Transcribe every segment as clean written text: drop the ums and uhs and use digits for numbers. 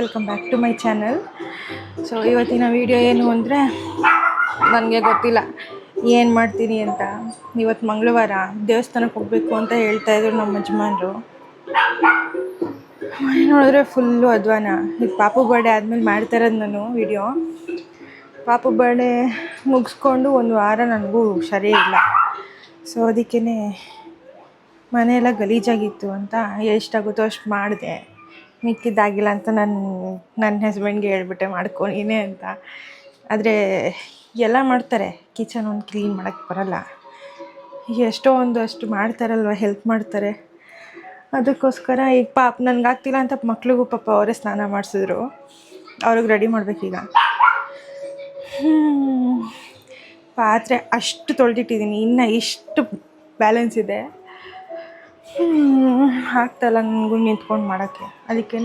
Welcome back to my channel. So ಇವತ್ತಿನ video ಏನು ಅಂದರೆ ನನಗೆ ಗೊತ್ತಿಲ್ಲ ಏನು ಮಾಡ್ತೀನಿ ಅಂತ. ಇವತ್ತು ಮಂಗಳವಾರ ದೇವಸ್ಥಾನಕ್ಕೆ ಹೋಗಬೇಕು ಅಂತ ಹೇಳ್ತಾಯಿದ್ರು ನಮ್ಮ ಯಜಮಾನ್ರು. ನೋಡಿದ್ರೆ ಫುಲ್ಲು ಅಧ್ವಾನ. ಇದು ಪಾಪು ಬರ್ಡೇ ಆದಮೇಲೆ ಮಾಡ್ತಾ ಇರೋದು ನಾನು ವಿಡಿಯೋ. ಪಾಪು ಬರ್ಡೇ ಮುಗಿಸ್ಕೊಂಡು ಒಂದು ವಾರ ನನಗೂ ಸರಿ ಇಲ್ಲ. ಸೊ ಅದಕ್ಕೇ ಮನೆಯೆಲ್ಲ ಗಲೀಜಾಗಿತ್ತು ಅಂತ ಎಷ್ಟಾಗುತ್ತೋ ಅಷ್ಟು ಮಾಡಿದೆ. ಮಿಕ್ಕಿದ್ದಾಗಿಲ್ಲ ಅಂತ ನನ್ನ ಹಸ್ಬೆಂಡ್ಗೆ ಹೇಳ್ಬಿಟ್ಟೆ ಮಾಡ್ಕೊಳೀನಿ ಅಂತ. ಆದರೆ ಎಲ್ಲ ಮಾಡ್ತಾರೆ, ಕಿಚನ್ ಒಂದು ಕ್ಲೀನ್ ಮಾಡೋಕ್ಕೆ ಬರೋಲ್ಲ. ಎಷ್ಟೋ ಒಂದು ಅಷ್ಟು ಮಾಡ್ತಾರಲ್ವ, ಹೆಲ್ಪ್ ಮಾಡ್ತಾರೆ. ಅದಕ್ಕೋಸ್ಕರ ಈಗ ನನಗಾಗ್ತಿಲ್ಲ ಅಂತ ಮಕ್ಳಿಗೂ ಪಾಪ ಅವರೇ ಸ್ನಾನ ಮಾಡಿಸಿದ್ರು. ಅವ್ರಿಗೆ ರೆಡಿ ಮಾಡಬೇಕೀಗ. ಪಾತ್ರೆ ಅಷ್ಟು ತೊಳೆದಿಟ್ಟಿದ್ದೀನಿ, ಇನ್ನು ಇಷ್ಟು ಬ್ಯಾಲೆನ್ಸ್ ಇದೆ. ಆಗ್ತಾಯಿಲ್ಲ ನನಗೂ ನಿಂತ್ಕೊಂಡು ಮಾಡೋಕ್ಕೆ. ಅದಕ್ಕೇ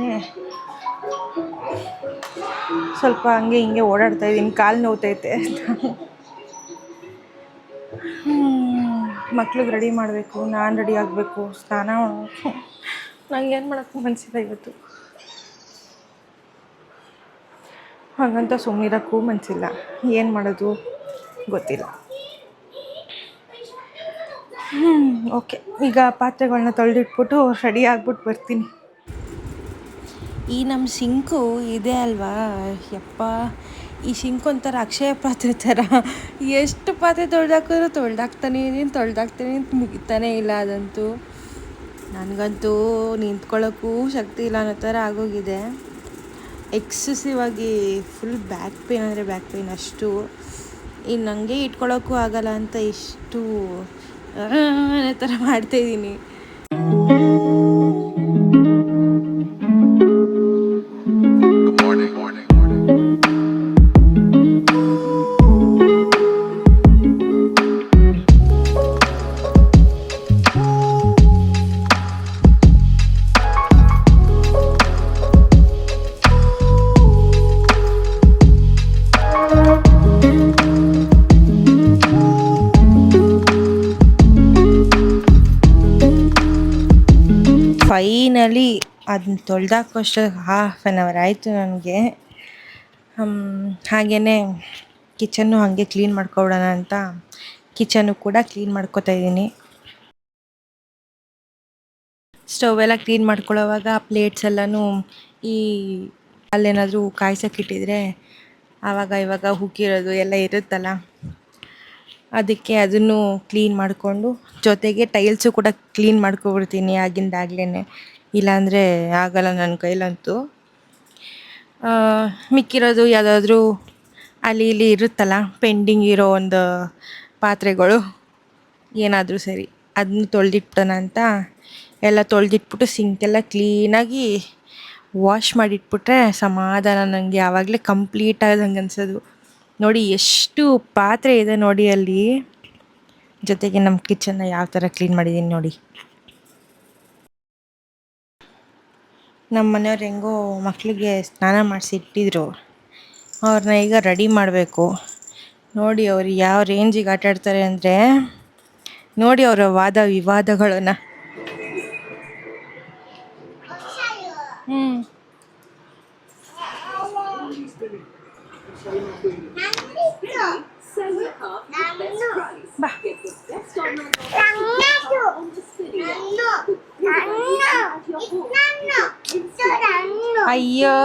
ಸ್ವಲ್ಪ ಹಂಗೆ ಹಿಂಗೆ ಓಡಾಡ್ತಾಯಿದ್ದೀನಿ, ಕಾಲು ನೋವ್ತೈತೆ. ಮಕ್ಳಿಗೆ ರೆಡಿ ಮಾಡಬೇಕು, ನಾನು ರೆಡಿ ಆಗಬೇಕು, ಸ್ನಾನ ಮಾಡಬೇಕು. ನನಗೇನು ಮಾಡೋಕ್ಕೆ ಮನಸ್ಸಿಲ್ಲ ಇವತ್ತು. ಹಾಗಂತ ಸುಮ್ಮನಿರೋಕ್ಕೂ ಮನಸ್ಸಿಲ್ಲ. ಏನು ಮಾಡೋದು ಗೊತ್ತಿಲ್ಲ. ಓಕೆ, ಈಗ ಪಾತ್ರೆಗಳನ್ನ ತೊಳೆದಿಟ್ಬಿಟ್ಟು ರೆಡಿ ಆಗ್ಬಿಟ್ಟು ಬರ್ತೀನಿ. ಈ ನಮ್ಮ ಸಿಂಕು ಇದೆ ಅಲ್ವಾ, ಯಪ್ಪ, ಈ ಸಿಂಕ್ ಒಂಥರ ಅಕ್ಷಯ ಪಾತ್ರೆ ಥರ. ಎಷ್ಟು ಪಾತ್ರೆ ತೊಳೆದಾಕಿದ್ರು ತೊಳೆದಾಕ್ತಾನೆ ಮುಗಿತಾನೇ ಇಲ್ಲ ಅದಂತೂ. ನನಗಂತೂ ನಿಂತ್ಕೊಳ್ಳೋಕ್ಕೂ ಶಕ್ತಿ ಇಲ್ಲ ಅನ್ನೋ ಥರ ಆಗೋಗಿದೆ. ಎಕ್ಸೆಸಿವ್ ಆಗಿ ಫುಲ್ ಬ್ಯಾಕ್ ಪೇನ್ ಅಂದರೆ ಬ್ಯಾಕ್ ಪೇನ್ ಅಷ್ಟು. ಇನ್ನು ನನಗೆ ಇಟ್ಕೊಳ್ಳೋಕ್ಕೂ ಆಗಲ್ಲ ಅಂತ ಇಷ್ಟು ಅನ್ನೋ ಥರ ಮಾಡ್ತಾಯಿದ್ದೀನಿ. ಫೈನಲಿ ಅದನ್ನ ತೊಳೆದಾಕೋಷ್ಟು ಹಾಫ್ ಆನ್ ಅವರ್ ಆಯಿತು ನನಗೆ. ಹಾಗೆಯೇ ಕಿಚನ್ನು ಹಾಗೆ ಕ್ಲೀನ್ ಮಾಡ್ಕೊಬಿಡೋಣ ಅಂತ ಕಿಚನ್ನು ಕೂಡ ಕ್ಲೀನ್ ಮಾಡ್ಕೊತಾ ಇದ್ದೀನಿ. ಸ್ಟವ್ ಎಲ್ಲ ಕ್ಲೀನ್ ಮಾಡ್ಕೊಳ್ಳೋವಾಗ ಪ್ಲೇಟ್ಸ್ ಎಲ್ಲನೂ ಈ ಅಲ್ಲೇನಾದರೂ ಕಾಯ್ಸೋಕ್ಕಿಟ್ಟಿದ್ರೆ ಆವಾಗ ಇವಾಗ ಹುಕ್ಕಿರೋದು ಎಲ್ಲ ಇರುತ್ತಲ್ಲ, ಅದಕ್ಕೆ ಅದನ್ನು ಕ್ಲೀನ್ ಮಾಡಿಕೊಂಡು ಜೊತೆಗೆ ಟೈಲ್ಸು ಕೂಡ ಕ್ಲೀನ್ ಮಾಡ್ಕೊಬಿಡ್ತೀನಿ ಆಗಿಂದಾಗ್ಲೇ. ಇಲ್ಲಾಂದರೆ ಆಗಲ್ಲ ನನ್ನ ಕೈಲಂತೂ. ಮಿಕ್ಕಿರೋದು ಯಾವುದಾದ್ರೂ ಅಲ್ಲಿ ಇಲ್ಲಿ ಇರುತ್ತಲ್ಲ ಪೆಂಡಿಂಗ್ ಇರೋ ಒಂದು ಪಾತ್ರೆಗಳು ಏನಾದರೂ ಸರಿ, ಅದನ್ನು ತೊಳೆದಿಟ್ಬಿಡೋಣ ಅಂತ ಎಲ್ಲ ತೊಳೆದಿಟ್ಬಿಟ್ಟು ಸಿಂಕೆಲ್ಲ ಕ್ಲೀನಾಗಿ ವಾಶ್ ಮಾಡಿಟ್ಬಿಟ್ರೆ ಸಮಾಧಾನ ನನಗೆ. ಆವಾಗಲೇ ಕಂಪ್ಲೀಟ್ ಆದಂಗೆ ಅನ್ಸೋದು. ನೋಡಿ ಎಷ್ಟು ಪಾತ್ರೆ ಇದೆ ನೋಡಿ ಅಲ್ಲಿ. ಜೊತೆಗೆ ನಮ್ಮ ಕಿಚನ್ನ ಯಾವ ಥರ ಕ್ಲೀನ್ ಮಾಡಿದ್ದೀನಿ ನೋಡಿ. ನಮ್ಮ ಮನೆಯವ್ರು ಹೆಂಗೋ ಮಕ್ಕಳಿಗೆ ಸ್ನಾನ ಮಾಡಿಸಿ ಇಟ್ಟಿದ್ರು, ಅವ್ರನ್ನ ಈಗ ರೆಡಿ ಮಾಡಬೇಕು. ನೋಡಿ ಅವ್ರು ಯಾವ ರೇಂಜಿಗೆ ಆಟಾಡ್ತಾರೆ ಅಂದರೆ, ನೋಡಿ ಅವರ ವಾದ ವಿವಾದಗಳನ್ನು. ಬಾ, ಅಯ್ಯೋ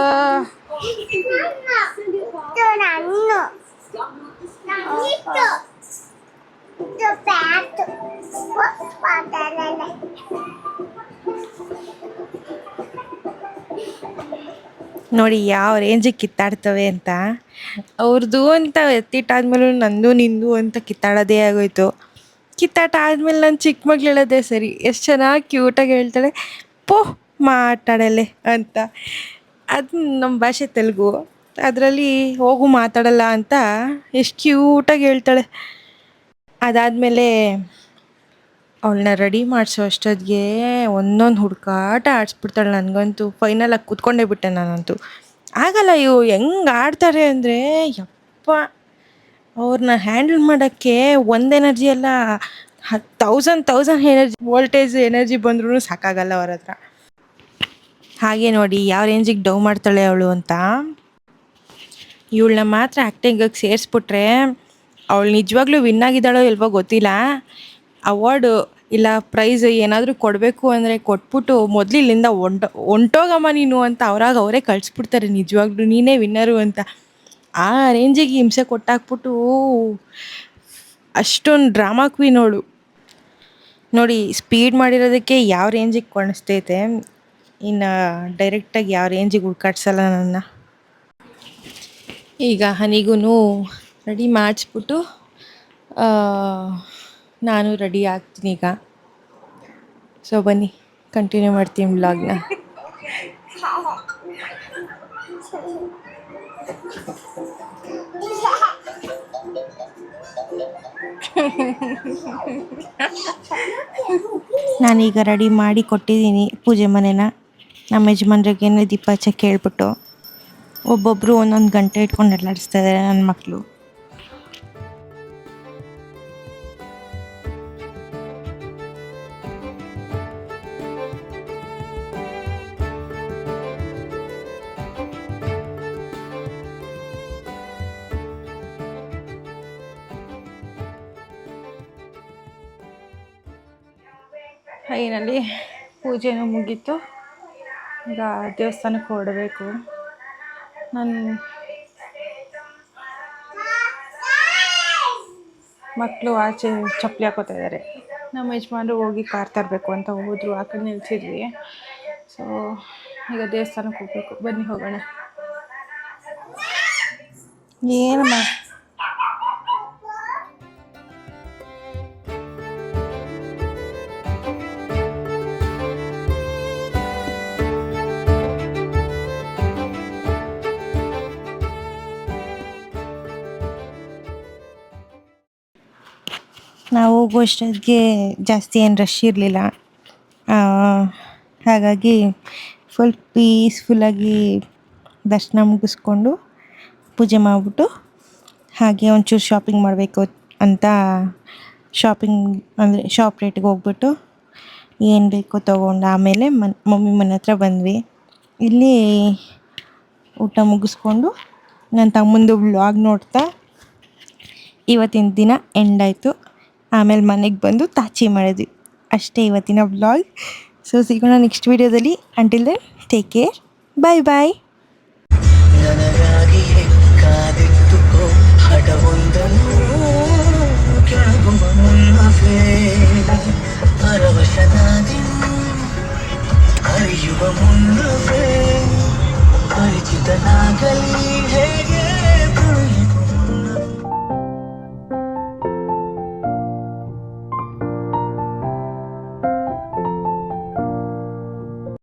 ನೋಡಿ ಯಾವ ರೇಂಜಿಗೆ ಕಿತ್ತಾಡ್ತವೆ ಅಂತ. ಅವ್ರದ್ದು ಅಂತ ಎತ್ತಿಟ್ಟಾದ್ಮೇಲೆ ನಂದು ನಿಂದು ಅಂತ ಕಿತ್ತಾಡೋದೇ ಆಗೋಯ್ತು. ಕಿತ್ತಾಟ ಆದಮೇಲೆ ನಾನು ಚಿಕ್ಕ ಮಗಳು ಹೇಳೋದೇ ಸರಿ, ಎಷ್ಟು ಚೆನ್ನಾಗಿ ಕ್ಯೂಟಾಗಿ ಹೇಳ್ತಾಳೆ, ಪೋ ಮಾತಾಡಲೆ ಅಂತ. ಅದು ನಮ್ಮ ಭಾಷೆ ತೆಲುಗು, ಅದರಲ್ಲಿ ಹೋಗು ಮಾತಾಡಲ್ಲ ಅಂತ ಎಷ್ಟು ಕ್ಯೂಟಾಗಿ ಹೇಳ್ತಾಳೆ. ಅದಾದಮೇಲೆ ಅವಳನ್ನ ರೆಡಿ ಮಾಡಿಸೋ ಅಷ್ಟೊತ್ತಿಗೆ ಒಂದೊಂದು ಹುಡುಕಾಟ ಆಡಿಸ್ಬಿಡ್ತಾಳೆ. ನನಗಂತೂ ಫೈನಲಾಗಿ ಕೂತ್ಕೊಂಡೇ ಬಿಟ್ಟೆ ನಾನಂತೂ. ಆಗಲ್ಲ, ಇವು ಹೆಂಗೆ ಆಡ್ತಾರೆ ಅಂದರೆ ಯಪ್ಪ, ಅವ್ರನ್ನ ಹ್ಯಾಂಡಲ್ ಮಾಡೋಕ್ಕೆ ಒಂದು ಎನರ್ಜಿ ಎಲ್ಲ 1000 ಎನರ್ಜಿ ವೋಲ್ಟೇಜ್ ಎನರ್ಜಿ ಬಂದ್ರೂ ಸಾಕಾಗಲ್ಲ ಅವ್ರ ಹತ್ರ. ಹಾಗೆ ನೋಡಿ ಯಾವ ರೇಂಜಿಗೆ ಡವ್ ಮಾಡ್ತಾಳೆ ಅವಳು ಅಂತ. ಇವಳನ್ನ ಮಾತ್ರ ಆ್ಯಕ್ಟಿಂಗಿಗೆ ಸೇರಿಸ್ಬಿಟ್ರೆ ಅವಳು ನಿಜವಾಗ್ಲೂ ವಿನ್ ಆಗಿದ್ದಾಳೋ ಇಲ್ವೋ ಗೊತ್ತಿಲ್ಲ. ಅವಾರ್ಡು ಇಲ್ಲ ಪ್ರೈಸ್ ಏನಾದರೂ ಕೊಡಬೇಕು ಅಂದರೆ ಕೊಟ್ಬಿಟ್ಟು ಮೊದಲು ಇಲ್ಲಿಂದ ಹೊಂಟೋಗಮ್ಮ ನೀನು ಅಂತ ಅವರೇ ಕಳಿಸ್ಬಿಡ್ತಾರೆ ನಿಜವಾಗ್ಲೂ ನೀನೇ ವಿನ್ನರು ಅಂತ. ಆ ರೇಂಜಿಗೆ ಹಿಂಸೆ ಕೊಟ್ಟಾಕ್ಬಿಟ್ಟು ಅಷ್ಟೊಂದು ಡ್ರಾಮಾ ಕ್ವೀನ್ ಅವಳು. ನೋಡಿ ಸ್ಪೀಡ್ ಮಾಡಿರೋದಕ್ಕೆ ಯಾವ ರೇಂಜಿಗೆ ಕಾಣಿಸ್ತೈತೆ, ಇನ್ನು ಡೈರೆಕ್ಟಾಗಿ ಯಾವ ರೇಂಜಿಗೆ ಹುಡ್ಕಾಡ್ಸಲ್ಲ ನನ್ನ. ಈಗ ಹನಿಗೂ ರೆಡಿ ಮಾಡಿಸ್ಬಿಟ್ಟು ನಾನು ರೆಡಿ ಆಗ್ತೀನಿ ಈಗ. ಸೊ ಬನ್ನಿ ಕಂಟಿನ್ಯೂ ಮಾಡ್ತೀನಿ ವ್ಲಾಗ್ನ. ನಾನೀಗ ರೆಡಿ ಮಾಡಿ ಕೊಟ್ಟಿದ್ದೀನಿ ಪೂಜೆ ಮನೆನ. ನಮ್ಮ ಯಜಮಾನ್ರಿಗೇನೆ ದೀಪ ಹಚ್ಚಕ್ಕೆ ಹೇಳ್ಬಿಟ್ಟು ಒಬ್ಬೊಬ್ಬರು ಒಂದೊಂದು ಗಂಟೆ ಇಟ್ಕೊಂಡು ಅಲ್ಲಾಡಿಸ್ತಾ ಇದ್ದಾರೆ ನನ್ನ ಮಕ್ಕಳು. ಫೈನಲಿ ಪೂಜೆನೂ ಮುಗೀತು. ಈಗ ದೇವಸ್ಥಾನಕ್ಕೆ ಹೊರಡಬೇಕು. ನನ್ನ ಮಕ್ಕಳು ಆಚೆ ಚಪ್ಪಲಿ ಹಾಕೋತಾ ಇದ್ದಾರೆ. ನಮ್ಮ ಯಜಮಾನರು ಹೋಗಿ ಕಾರ್ ತರಬೇಕು ಅಂತ ಹೋದರು, ಆ ಕಡೆ ನಿಲ್ಸಿದ್ವಿ. ಸೊ ಈಗ ದೇವಸ್ಥಾನಕ್ಕೆ ಹೋಗಬೇಕು. ಬನ್ನಿ ಹೋಗೋಣ. ಏನಮ್ಮ ನಾವು ಹೋಗೋಷ್ಟೊತ್ತಿಗೆ ಜಾಸ್ತಿ ಏನು ರಶ್ ಇರಲಿಲ್ಲ. ಹಾಗಾಗಿ ಫುಲ್ ಪೀಸ್ಫುಲ್ಲಾಗಿ ದರ್ಶನ ಮುಗಿಸ್ಕೊಂಡು ಪೂಜೆ ಮಾಡಿಬಿಟ್ಟು ಹಾಗೆ ಒಂಚೂರು ಶಾಪಿಂಗ್ ಮಾಡಬೇಕು ಅಂತ ಶಾಪ್ ರೇಟಿಗೆ ಹೋಗ್ಬಿಟ್ಟು ಏನು ಬೇಕೋ ತೊಗೊಂಡು ಆಮೇಲೆ ಮಮ್ಮಿ ಮನೆ ಹತ್ರ ಬಂದ್ವಿ. ಇಲ್ಲಿ ಊಟ ಮುಗಿಸ್ಕೊಂಡು ನನ್ನ ತಮ್ಮಂದು ವ್ಲಾಗ್ ನೋಡ್ತಾ ಇವತ್ತಿನ ದಿನ ಎಂಡ್ ಆಯಿತು. ಆಮೇಲೆ ಮನೆಗೆ ಬಂದು ತಾಚಿ ಮಾಡಿದ್ವಿ. ಅಷ್ಟೇ ಇವತ್ತಿನ ವ್ಲಾಗ್. ಸೊ ಸಿಗೋಣ ನೆಕ್ಸ್ಟ್ ವೀಡಿಯೋದಲ್ಲಿ. Until then take care. Bye ಬಾಯ್.